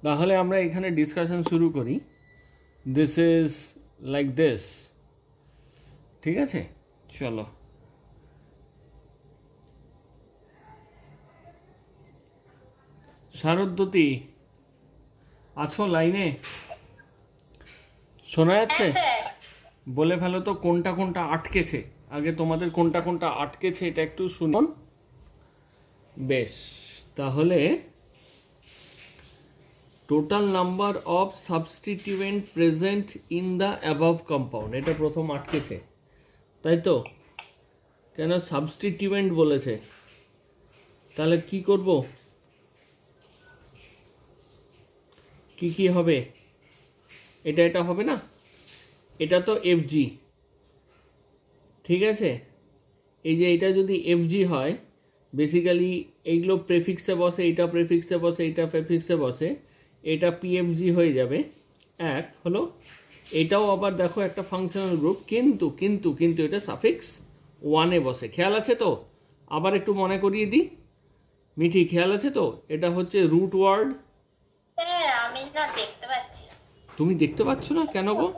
তাহলে আমরা এখানে ডিসকাশন শুরু করি। দিস ইজ লাইক দিস, ঠিক আছে? চলো। শারদ্বতী আছো লাইনে? শোনা যাচ্ছে? বলে ফেলো তো কোনটা কোনটা আটকেছে। আগে তোমাদের কোনটা কোনটা আটকেছে এটা একটু শুনুন। বেশ, তাহলে total number of substituent present in the above compound, এটা প্রথম আটকেছে, তাই তো? কেন সাবস্টিটিউয়েন্ট বলেছে, তাহলে কি করব? কি কি হবে? এটা হবে না? এটা তো এফজি, ঠিক আছে? এই যে এটা যদি এফজি হয়, বেসিক্যালি এইগুলো প্রেফিক্সে বসে, এটা প্রেফিক্সে বসে, এটা প্রেফিক্সে বসে, এটা পিএফজি হয়ে যাবে। এক হলো এটাও আবার দেখো একটা ফাংশনাল গ্রুপ, কিন্তু কিন্তু কিন্তু এটা সাফিক্স ওয়ানে বসে, খেয়াল আছে তো? আবার একটু মনে করিয়ে দিই, মিঠি খেয়াল আছে তো? এটা হচ্ছে রুট ওয়ার্ড। আমি না দেখতে পাচ্ছি। তুমি দেখতে পাচ্ছ না কেন গো?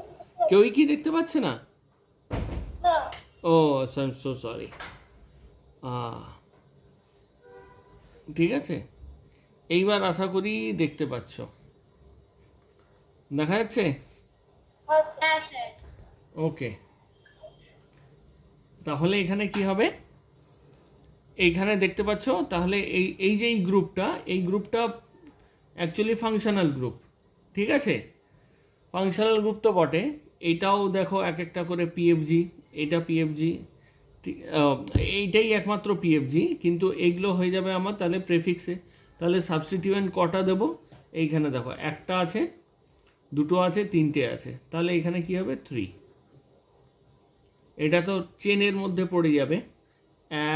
কেউই কি দেখতে পাচ্ছে না? ও সো সরি। ঠিক আছে, এইবার আশা করি দেখতে পাচ্ছ, দেখা যাচ্ছে? ওকে, তাহলে এখানে কি হবে? এইখানে দেখতে পাচ্ছ, তাহলে এই যে এই গ্রুপটা অ্যাকচুয়ালি ফাংশনাল গ্রুপ, ঠিক আছে? ফাংশনাল গ্রুপ তো বটে, এইটাও দেখো এক একটা করে পিএফজি, এটা পিএফজি, এইটাই একমাত্র পিএফজি, কিন্তু এইগুলো হয়ে যাবে আমার তাহলে প্রেফিক্সে। তাহলে সাবস্টিটিউয়েন্ট কটা দেব? এইখানে দেখো একটা আছে, দুটো আছে, তিনটে আছে, তাহলে এখানে কি হবে? 3। এটা তো চেনের মধ্যে পড়ে যাবে,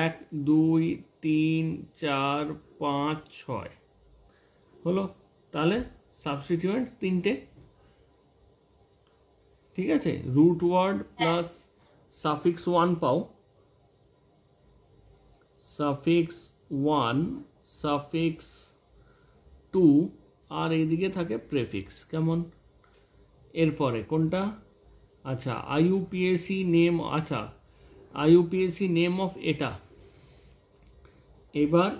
1 2 3 4 5 6 হলো। তাহলে সাবস্টিটিউয়েন্ট তিনটে, ঠিক আছে? রুট ওয়ার্ড প্লাস সাফিক্স 1 পাও, সাফিক্স 1, সাফিক্স 2, আর এইদিকে থাকে প্রেফিক্স। কেমন? এরপরে কোনটা? আচ্ছা, আইইউপিএসি নেম, আচ্ছা আইইউপিএসি নেম অফ এটা। এবার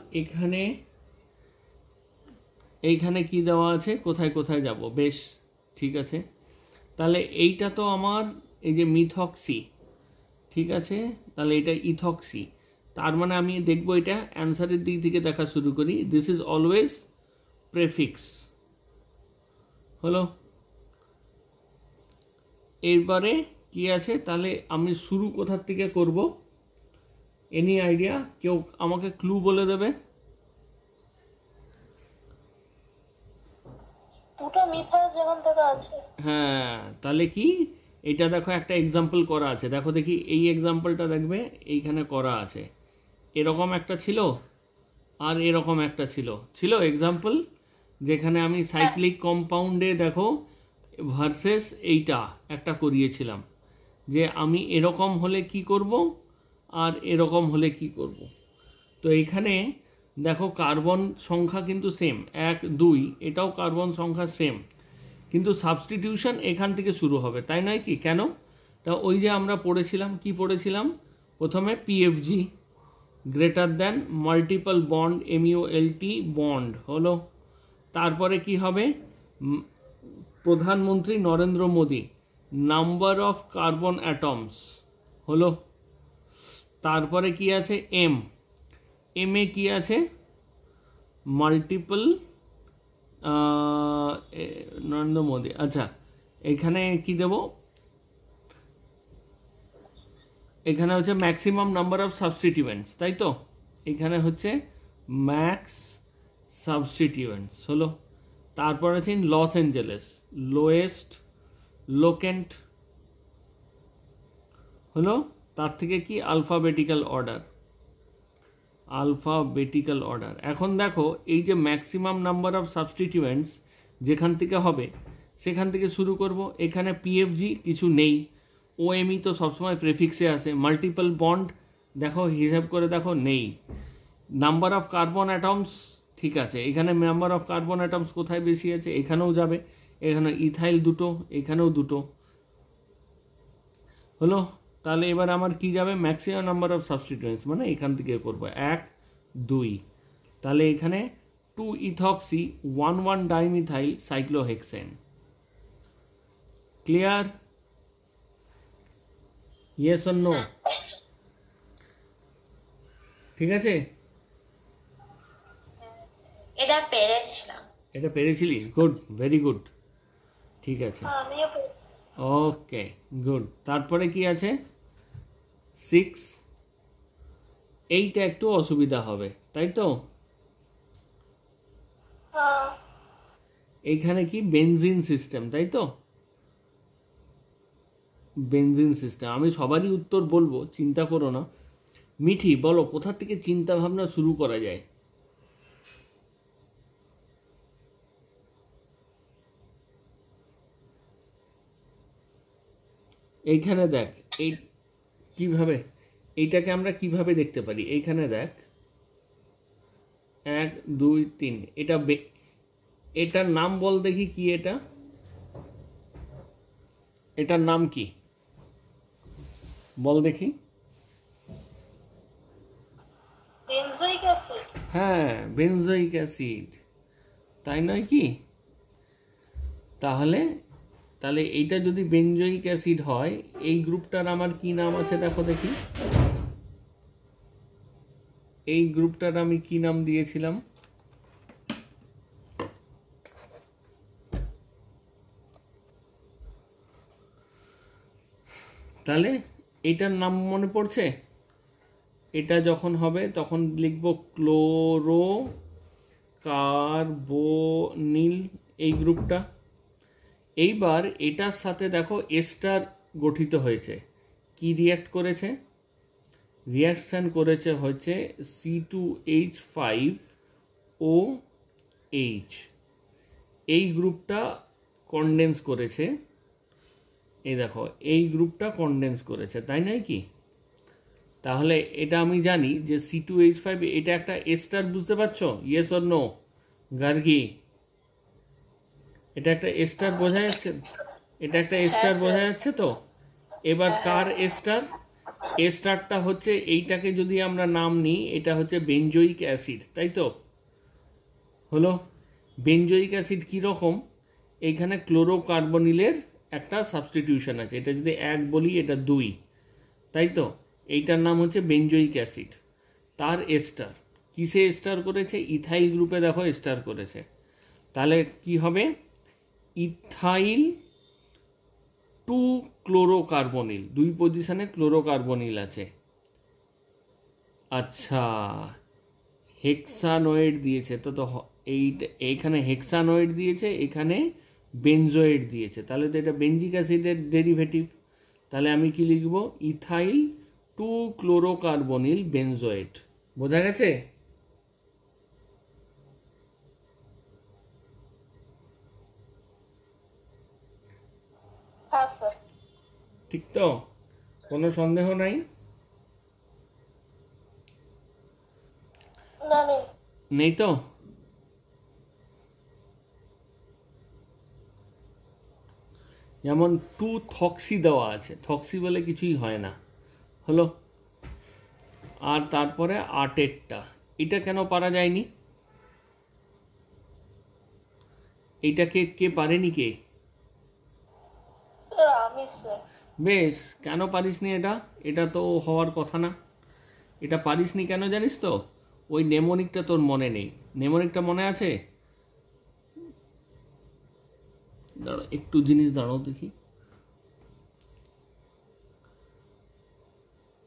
এইখানে কি দেওয়া আছে, কোথায় কোথায় যাব? বেশ, ঠিক আছে। তাহলে এইটা তো আমার এই যে মিথক্সি, ঠিক আছে? তাহলে এটা ইথক্সি, তার মানে আমি দেখবো এটা অ্যান্সারের দিক থেকে দেখা শুরু করি। দিস ইজ অলওয়েজ প্রেফিক্স, হলো। এরপরে কি আছে? তাহলে আমি শুরু কোথার থেকে করব? Any idea? কেউ আমাকে ক্লু বলে দেবে? দুটো মিথা যেখান থেকে আছে। হ্যাঁ, তাহলে কি? এটা দেখো একটা এক্সাম্পল করা আছে, দেখো দেখি এই এক্সাম্পলটা দেখবে, এইখানে করা আছে। এরকম একটা ছিল আর এরকম একটা ছিল এক্সাম্পল, যেখানে আমি সাইক্লিক কম্পাউন্ডে দেখো ভার্সেস এইটা একটা করিয়েছিলাম, যে আমি এরকম হলে কি করব আর এরকম হলে কি করব। তো এইখানে দেখো কার্বন সংখ্যা কিন্তু সেম, 1 2, এটাও কার্বন সংখ্যা সেম, কিন্তু সাবস্টিটিউশন এখান থেকে শুরু হবে, তাই নয় কি? কেন? তা ওই যে আমরা পড়েছিলাম, কি পড়েছিলাম প্রথমে? PFG greater than multiple bond, MULT bond হলো। তারপরে কি হবে? প্রধানমন্ত্রী Narendra Modi, number of carbon atoms হলো। তারপরে কি আছে? এম এ কি আছে? মাল্টিপল নরেন্দ্র মোদী। আচ্ছা, এখানে কি দেব? এখানে হচ্ছে ম্যাক্সিমাম নাম্বার অফ সাবস্টিটিউয়েন্টস, তাই তো? এখানে হচ্ছে ম্যাক্স সাবস্টিটিউয়েন্টস হলো। তারপর আছে ইন লস অ্যাঞ্জেলেস, লোয়েস্ট লোকেন্ট হলো। তার থেকে কি? Alphabetical order, alphabetical order. এখন দেখো এই যে ম্যাক্সিমাম নাম্বার অফ সাবস্টিটিউয়েন্টস যেখান থেকে হবে সেখান থেকে শুরু করব। এখানে পিএফজি কিছু নেই, ওএমই তো সবসময় প্রেফিক্সে আসে। মাল্টিপল বন্ড দেখো, হিসাব করে দেখো, নেই। নাম্বার অফ কার্বন অ্যাটমস ঠিক আছে, এখানে নাম্বার অফ কার্বন অ্যাটমস কোথায় বেশি আছে, এখানেও যাবে, এখানে ইথাইল দুটো, এখানেও দুটো হলো। তাহলে এবার আমার কি যাবে, ম্যাক্সিমাম নাম্বার অফ সাবস্টিটিউয়েন্টস, মানে এখান থেকে করবো 1 2, তাহলে এখানে 2 ethoxy 1 1 dimethyl cyclohexane. Clear? Yes or no? ঠিক আছে, এটা পেরেছিলাম। এটা পেরেছিলি, গুড, ভেরি গুড, ঠিক আছে, আমিও ওকে গুড। তারপরে কি আছে 6, এইটা একটু অসুবিধা হবে তাই তো। হ্যাঁ। এইখানে কি বেনজিন সিস্টেম তাই তো, বেনজিন সিস্টেম। আমি সবারই উত্তর বলবো, চিন্তা করো না। মিঠি বলো কোথা থেকে চিন্তা ভাবনা শুরু করা যায়। এইখানে দেখ, এই কিভাবে, এইটাকে আমরা কিভাবে দেখতে পারি, এইখানে দেখ 1 2 3, এটা এটার নাম বল দেখি কি, এটার নাম কি বল দেখি। Benzoic acid. হ্যাঁ, বেনজোইক অ্যাসিড, তাই নয় কি? তাহলে তাহলে এইটা যদি বেনজোইক অ্যাসিড হয়, এই গ্রুপটার আমার কি নাম আছে দেখো দেখি, এই গ্রুপটার আমি কি নাম দিয়েছিলাম, তাহলে এইটার নাম মনে পড়ছে? এটা যখন হবে তখন লিখব ক্লোরো কার্বনিল, এই গ্রুপটা। এইবার এটার সাথে দেখো এস্টার গঠিত হয়েছে, কি রিয়্যাক্ট করেছে, রিয়াকশন করেছে হচ্ছে C2H5OH, এই গ্রুপটা কনডেন্স করেছে, এই দেখো এই গ্রুপটা কনডেন্স করেছে, তাই নয় কি? তাহলে এটা আমি জানি যে C2H5 এটা একটা এস্টার, বুঝতে পারছো? Yes or no Gargi? এটা একটা এস্টার বোঝা যাচ্ছে, এটা একটা এস্টার বোঝা যাচ্ছে তো। এবার কার এস্টার, এস্টারটা হচ্ছে এইটাকে যদি আমরা নাম নিই, এটা হচ্ছে বেনজোইক অ্যাসিড, তাই তো হলো। বেনজোইক অ্যাসিড কীরকম, এইখানে ক্লোরোকার্বনিলের একটা সাবস্টিটিউশন আছে, এটা যদি 1 বলি এটা 2, তাই তো, এইটার নাম হচ্ছে বেনজোইক অ্যাসিড। তার এস্টার কিসে এস্টার করেছে, ইথাইল গ্রুপে দেখো এস্টার করেছে, তাহলে কি হবে, ইথাইল 2 ক্লোরোকার্বনিল, 2 পজিশনে ক্লোরোকার্বনিল আছে। আচ্ছা, হেক্সানোয়েড দিয়েছে তো, এইখানে হেক্সানোয়েড দিয়েছে, এখানে বেনজোয়েড দিয়েছে, তাহলে তো এটা বেনজিক অ্যাসিডের ডেরিভেটিভ। তাহলে আমি কি লিখব, ইথাইল 2 ক্লোরোকার্বনিল বেনজোয়েড। বোঝা গেছে? হ্যাঁ স্যার। ঠিক তো, কোনো সন্দেহ নাই? না নেই। নেই তো? যেমন 2 থক্সি দেওয়া আছে, থক্সি বলে কিছুই হয় না, হলো। আর তারপরে 8-এরটা, এটা কেন পারা যায়নি, এইটাকে কে পারেনি, কে? স্যার আমি স্যার। বেশ, কেন পারিসনি এটা, এটা তো হওয়ার কথা না, এটা পারিসনি কেন জানিস তো, ওই নেমোনিকটা তোর মনে নেই। নেমোনিকটা মনে আছে? দাঁড়া একটু, জিনিস দাঁড়াও দেখি,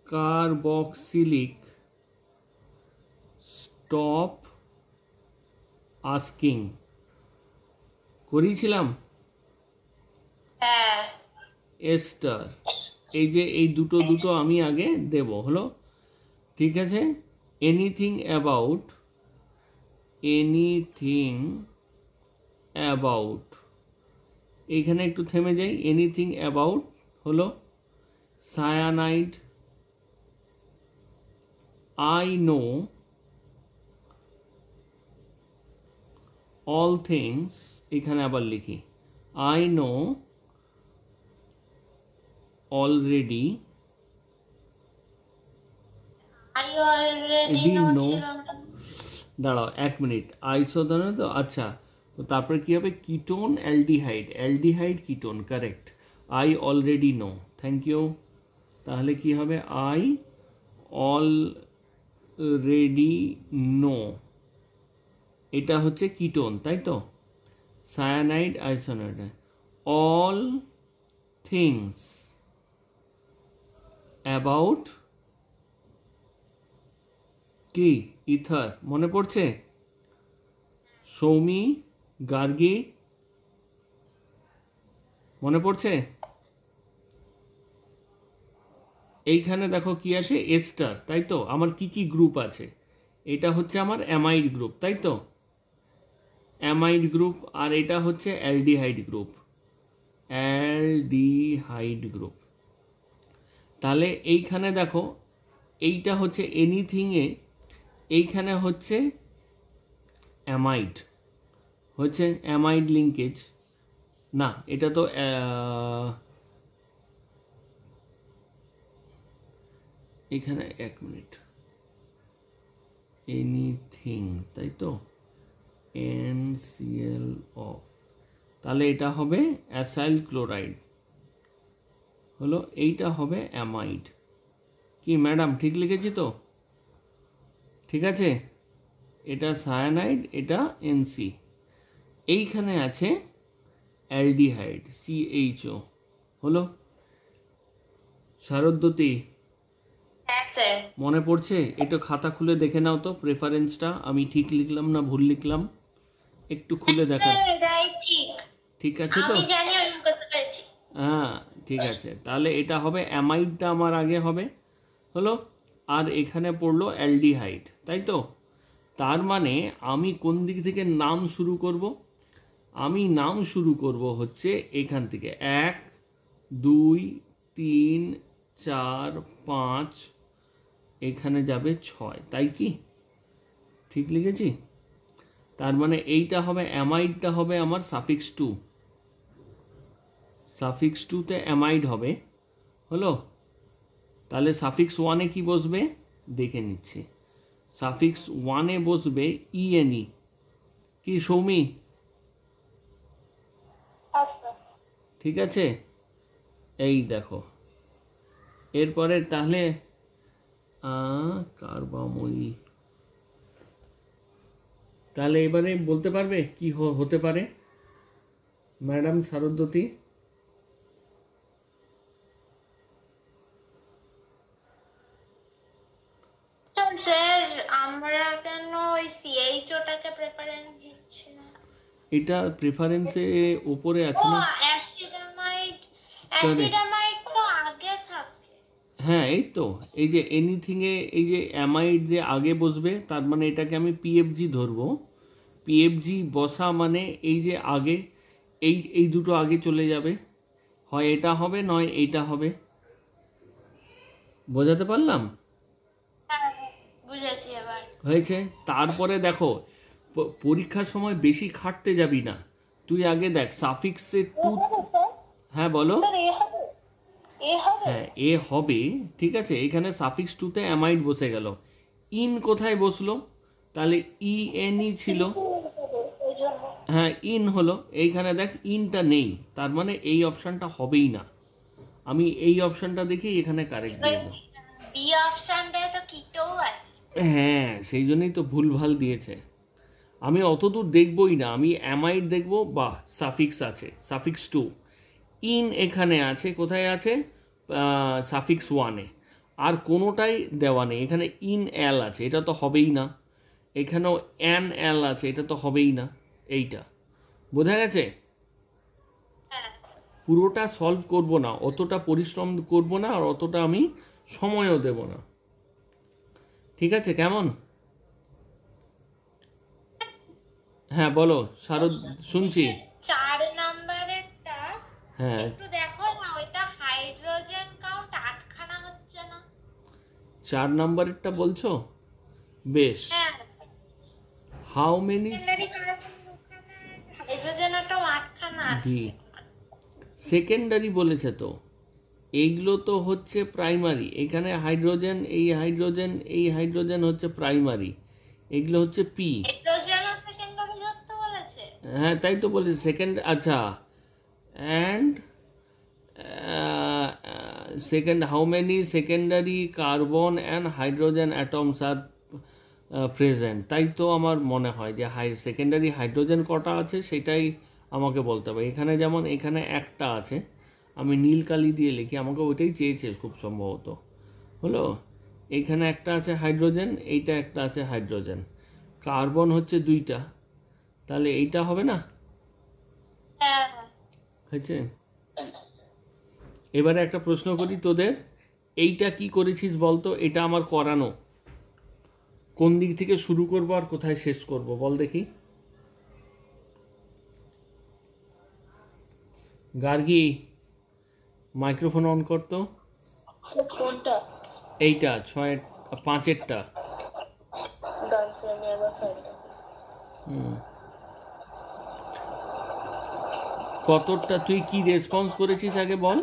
কার্বক্সিলিক স্টপ আস্কিং করিয়েছিলাম, হ্যাঁ। এস্টার, এই যে এই দুটো দুটো আমি আগে দেব, হলো ঠিক আছে। এনিথিং অ্যাবাউট, এনিথিং অ্যাবাউট, এইখানে একটু থেমে যাই, এনিথিং অ্যাবাউট হলো cyanide, I know all things, এখানে আবার লিখি I know already I already the know no, ছিল না। দাঁড়াও 1 মিনিট, আইসোধানে তো আচ্ছা, তো তারপরে কি হবে, ketone aldehyde, aldehyde ketone, correct, I already know, thank you. তাহলে কি হবে, আই অলরেডি নো, এটা হচ্ছে কিটোন, তাই তো, সায়ানাইড আইসোনাইড, অল থিংস অ্যাবাউট কি ইথার, মনে পড়ছে, সৌমি গার্গী, মনে পড়ছে? এইখানে দেখো কি আছে, এস্টার, তাই তো, আমার কি কি গ্রুপ আছে, এটা হচ্ছে আমার অ্যামাইড গ্রুপ, তাই তো, অ্যামাইড গ্রুপ, আর এটা হচ্ছে অ্যালডিহাইড গ্রুপ, অ্যালডিহাইড গ্রুপ। তাহলে এইখানে দেখো, এইটা হচ্ছে এনিথিংয়ে, এইখানে হচ্ছে অ্যামাইড, হচ্ছে অ্যামাইড লিঙ্কেজ, না এটা তো এখানে 1 মিনিট, এনিথিং, তাই তো, NCl অফ, তাহলে এটা হবে অ্যাসাইল ক্লোরাইড, হলো এইটা হবে অ্যামাইড, কি ম্যাডাম ঠিক লিখেছি তো? ঠিক আছে, এটা সায়ানাইড, এটা NC, এইখানে আছে অ্যালডিহাইড CHO, হলো। শারদ্বতী হ্যাঁ স্যার। মনে পড়ছে? একটু খাতা খুলে দেখে নাও তো প্রেফারেন্সটা, আমি ঠিক লিখলাম না ভুল লিখলাম, একটু খুলে দেখা। স্যার এটাই ঠিক। ঠিক আছে তো? আমি জানি, আমি মুখস্থ করেছি। হ্যাঁ ঠিক আছে, তাহলে এটা হবে অ্যামাইডটা আমার আগে হবে, হলো, আর এখানে পড়লো অ্যালডিহাইড, তাই তো। তার মানে আমি কোন দিক থেকে নাম শুরু করব, আমি নাম শুরু করব হচ্ছে এখান থেকে 1 2 3 4 5, এখানে যাবে 6, তাই কি ঠিক লিখেছি? তার মানে এইটা হবে অ্যামাইডটা হবে আমার সাফিক্স 2, সাফিক্স 2তে অ্যামাইড হবে, হলো। তাহলে সাফিক্স 1-এ কি বসবে দেখে নিচ্ছি, সাফিক্স 1-এ বসবে ENE, কি সৌমি? আচ্ছা ঠিক আছে, এই দেখো, এরপরে তাহলে কার্বাময়ী, তাহলে এবারে বলতে পারবে কি হতে পারে ম্যাডাম শারদ্বতী? স্যার, আমরা কেন ওই CHOটাকে প্রেফারেন্স দিচ্ছি না? এটা প্রেফারেন্সে উপরে আছে ও না, অ্যাসিডামাইড, Correct. অ্যাসিডামাইড তো আগে থাকে। হ্যাঁ এই তো, এই যে এনিথিংয়ে এই যে অ্যামাইড যে আগে বসবে, তার মানে এটাকে আমি PFG ধরবো, PFG বসা মানে এই যে আগে, এই এই দুটো আগে চলে যাবে, হয় এটা হবে নয় এইটা হবে, বোঝাতে পারলাম? হ্যাঁ, বুঝেছি এবার। হয়েছে। তারপরে দেখো, পরীক্ষার সময় বেশি খাটতে যাবি না, তুই আগে দেখ সাফিক্সে টু, হ্যাঁ বলো, হ্যাঁ এ হবে, ঠিক আছে, এখানে সাফিক্স 2তে অ্যামাইড বসে গেল, ইন কোথায় বসলো, তাহলে ENE ছিল, হ্যাঁ ইন হলো, এইখানে দেখ ইনটা নেই, তার মানে এই অপশনটা হবেই না, আমি এই অপশনটা দেখেই এখানে কারেক্ট দিয়ে দেবো। বি অপশনটায় তো কিটোও আছে। হ্যাঁ সেই জন্যই তো ভুলভাল দিয়েছে, আমি অতদূর দেখবই না, আমি অ্যামাইড দেখবো, বাহ সাফিক্স আছে, সাফিক্স 2, ইন এখানে আছে, কোথায় আছে, সাফিক্স 1-এ, আর কোনোটাই দেওয়া নেই, এখানে ইন এল আছে, এটা তো হবেই না, এখানেও NL আছে, এটা তো হবেই না, এইটা বোঝা গেছে। হ্যাঁ পুরোটা সলভ করব না, অতটা পরিশ্রম করব না, আর অতটা আমি সময়ও দেব না, ঠিক আছে কেমন? হ্যাঁ বলো শারদ, শুনছি। 4 নাম্বারেরটা হ্যাঁ একটু দেখো না, ওইটা হাইড্রোজেন কাউন্ট 8খানা হচ্ছে না। 4 নাম্বারেরটা বলছো, বেশ, হ্যাঁ, হাউ মেনি, সেকেন্ডারি কার্বন 2খানা। বি। সেকেন্ডারি বলেছে তো, এইগুলো তো হচ্ছে প্রাইমারি। এখানে হাইড্রোজেন, এই হাইড্রোজেন, এই হাইড্রোজেন হচ্ছে প্রাইমারি, এগুলো হচ্ছে পি। হাইড্রোজেনও সেকেন্ডারি ধরতে বলেছে। হ্যাঁ তাই তো বলেছে সেকেন্ড। আচ্ছা, and second, how many secondary carbon and hydrogen atoms R present. তাই তো আমার মনে হয় যে সেকেন্ডারি হাইড্রোজেন কটা আছে সেটাই আমাকে বলতে হবে। এখানে যেমন এখানে একটা আছে, আমি নীল কালি দিয়ে লিখি, আমাকে ওইটাই চেয়েছে খুব সম্ভবত। হলো, এইখানে একটা আছে হাইড্রোজেন, এইটা একটা আছে হাইড্রোজেন, কার্বন হচ্ছে দুইটা, তাহলে এইটা হবে না? হ্যাঁ হয়েছে। এবারে একটা প্রশ্ন করি তোদের, এইটা কি করেছিস বলতো? এটা আমার করানো, কোন দিক থেকে শুরু করব আর কোথায় শেষ করব বল দেখি। গার্গী, মাইক্রোফোন অন করতো। কোনটা? এইটা 5-এরটা। কতটা তুই কি রেসপন্স করেছিস আগে বল।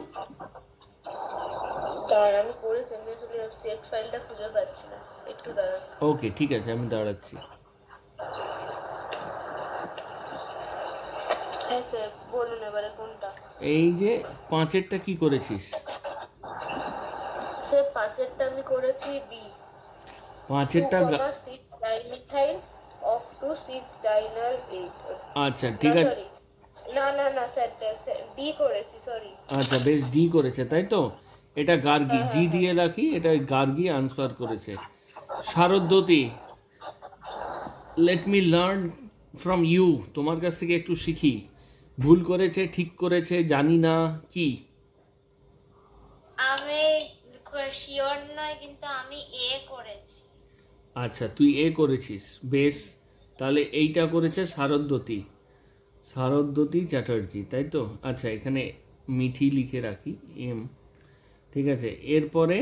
আমি করেছি, আমি আসলে সেভ ফাইলটা খুঁজে পাচ্ছি না, একটু দাঁড়ান। ওকে ঠিক আছে, আমি দাঁড়াচ্ছি। হ্যাঁ স্যার বলুন এবারে কোনটা। এই যে 5-এরটা কি করেছিস? স্যার 5-এরটা আমি করেছি বি। 5-এরটা 6 ডাইমিথাইল অফ টু 6 ডাইনাল 8। আচ্ছা ঠিক আছে। সরি, না না না স্যার, ডি করেছি, সরি। আচ্ছা বেশ, ডি করেছে তাই তো। এটা গার্গী, জি দিয়ে রাখি, এটা গার্গী আনসার করেছে। Sharadwati, let me learn from you, তোমার কাছ থেকে একটু শিখি। ভুল করেছে ঠিক করেছে জানি না, কি? আমি শিওর নয়, কিন্তু আমি এ করেছি। আচ্ছা তুই এ করেছিস, বেশ। তাহলে এইটা করেছে শারদ্বতী, শারদ্বতী চ্যাটার্জি তাই তো। আচ্ছা এখানে মিঠি লিখে রাখি, এম। ঠিক আছে, এরপরে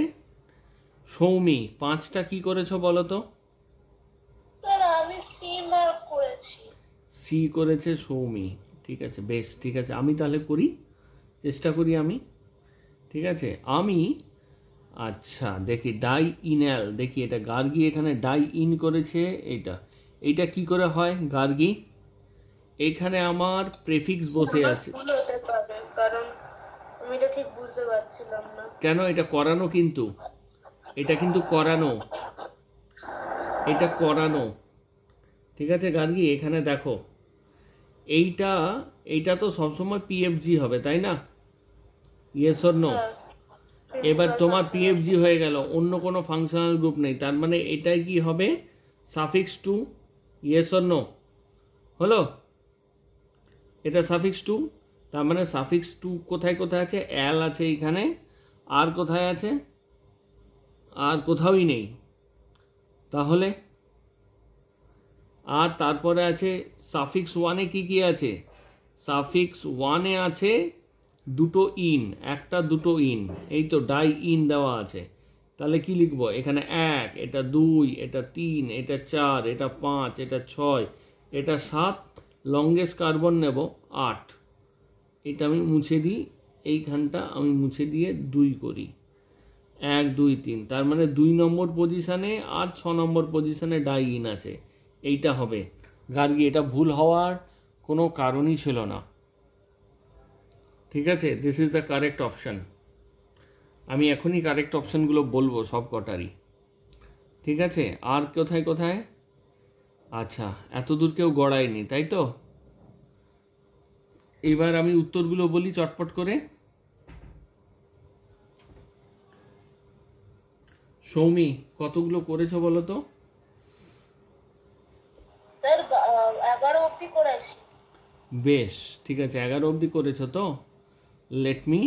সৌমি, 5টা কি করেছো বলো তো? স্যার আমি সি মার্ক করেছি। সি করেছে সৌমি, ঠিক আছে বেশ। ঠিক আছে আমি তাহলে করি, চেষ্টা করি আমি। ঠিক আছে আমি, আচ্ছা দেখি ডাই ইনঅ্যাল, দেখি এটা গার্গী এখানে ডাই ইন করেছে। এইটা কি করে হয় গার্গী? এখানে আমার প্রেফিক্স বসে আছে। ভুল হতে পারে, কারণ আমি এটা ঠিক বুঝতে পারছিলাম না। কেন? এটা করানো, কিন্তু এটা কিন্তু করানো, এটা করানো। ঠিক আছে গার্গী, এখানে দেখো এইটা, এইটা তো সবসময় পিএফজি হবে তাই না? Yes or no? এবার তোমার পিএফজি হয়ে গেল, অন্য কোনো ফাংশনাল গ্রুপ নেই, তার মানে এটাই কি হবে? Suffix two. Yes or no? হলো, এটা সাফিক্স টু, তার মানে সাফিক্স টু কোথায় কোথায় আছে? অ্যাল আছে এইখানে, আর কোথায় আছে? আর কোথাওই নেই। তাহলে আর তারপরে আছে সাফিক্স ওয়ানে কি কি আছে? সাফিক্স ওয়ানে আছে দুটো ইন, একটা দুটো ইন, এই তো ডাই ইন দেওয়া আছে। তাহলে কি লিখবো এখানে? 1, এটা 2, এটা 3, এটা 4, এটা 5, এটা 6, এটা 7, লংগেস্ট কার্বন নেব 8। এটা আমি মুছে দিই, এইখানটা আমি মুছে দিয়ে 2 করি, 1 2 3, তার মানে 2 নম্বর পজিশানে আর 6 নম্বর পজিশানে ডাই ইন আছে। এইটা হবে গার্গী, এটা ভুল হওয়ার কোনো কারণই ছিল না। ঠিক আছে, this is the correct option. আমি এখনই কারেক্ট অপশানগুলো বলবো সব কটারই। ঠিক আছে, আর কোথায় কোথায়? আচ্ছা এত দূর কেউ গড়ায়নি তাই তো। এবার আমি উত্তরগুলো বলি চটপট করে। সৌমি কতগুলো করেছো বলো তো? স্যার 11 অবধি করেছি। বেশ ঠিক আছে, 11 অবধি করেছো তো। লেট মি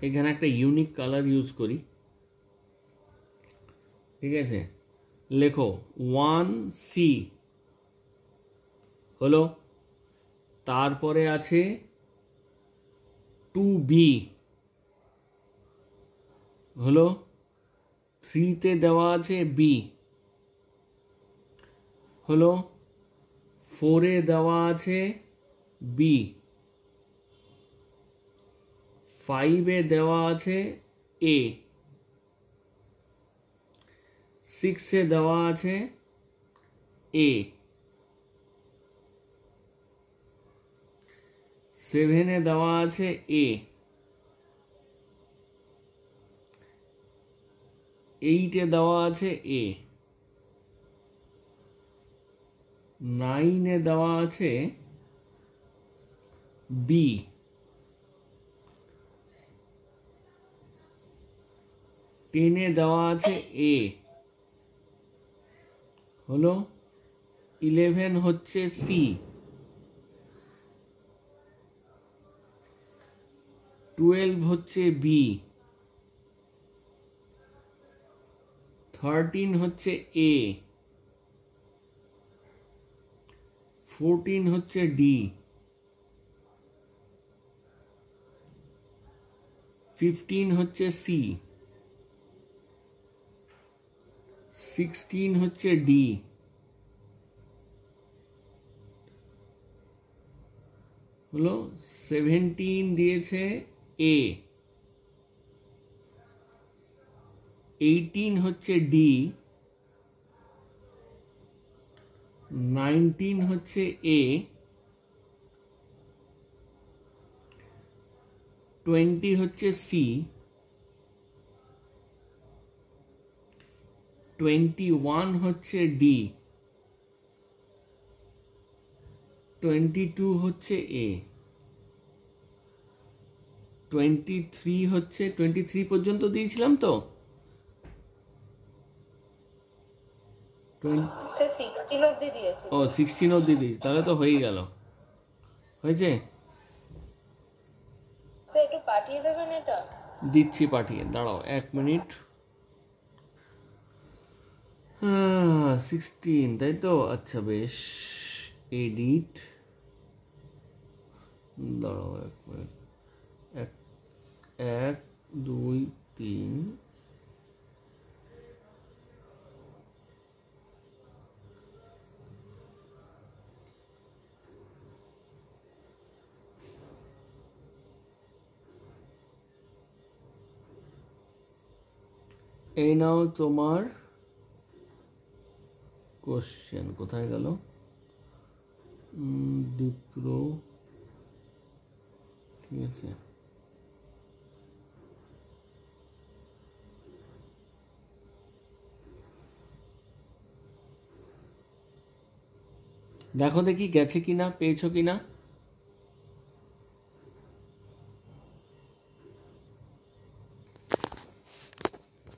এখানে একটা ইউনিক কালার ইউজ করি। ঠিক আছে, লেখো 1C হলো, তারপরে আছে 2B হলো, 3-তে দেওয়া আছে B হলো, 4-এ দেওয়া আছে বি। 5-এ দেওয়া আছে এ। 6-এ দেওয়া আছে এ। 7-এ দেওয়া আছে এ। 8-এ দেওয়া আছে এ। 9-এ দেওয়া আছে বি। 10-এ দেওয়া আছে এ। হলো। 11 হচ্ছে সি। 12 হচ্ছে বি। 13 হচ্ছে এ। 14 হচ্ছে ডি। 15 হচ্ছে সি। 16 হচ্ছে ডি। হলো। 17 দিয়েছে এ। 18 হচ্ছে ডি। 19 হচ্ছে এ। 20 হচ্ছে সি। 21 হচ্ছে ডি। 22 হচ্ছে এ। 23 হচ্ছে 23 পর্যন্ত দিয়েছিলাম তো। 16 অবধি দিয়েছিল। ও 16 অবধি দিয়েছি, তাহলে তো হয়েই গেল। হয়েছে? তো একটু পাঠিয়ে দেবেন এটা। দিচ্ছি পাঠিয়ে, দাঁড়াও 1 মিনিট। 16 তাই তো, আচ্ছা বেশ। এডিট, দাঁড়াও 1 মিনিট। 1 2 3। এই নাও তোমার কোশ্চেন। কোথায় গেল? ডিপ্রো, ঠিক আছে। দেখো দেখি গেছে কিনা, পেয়েছো কিনা।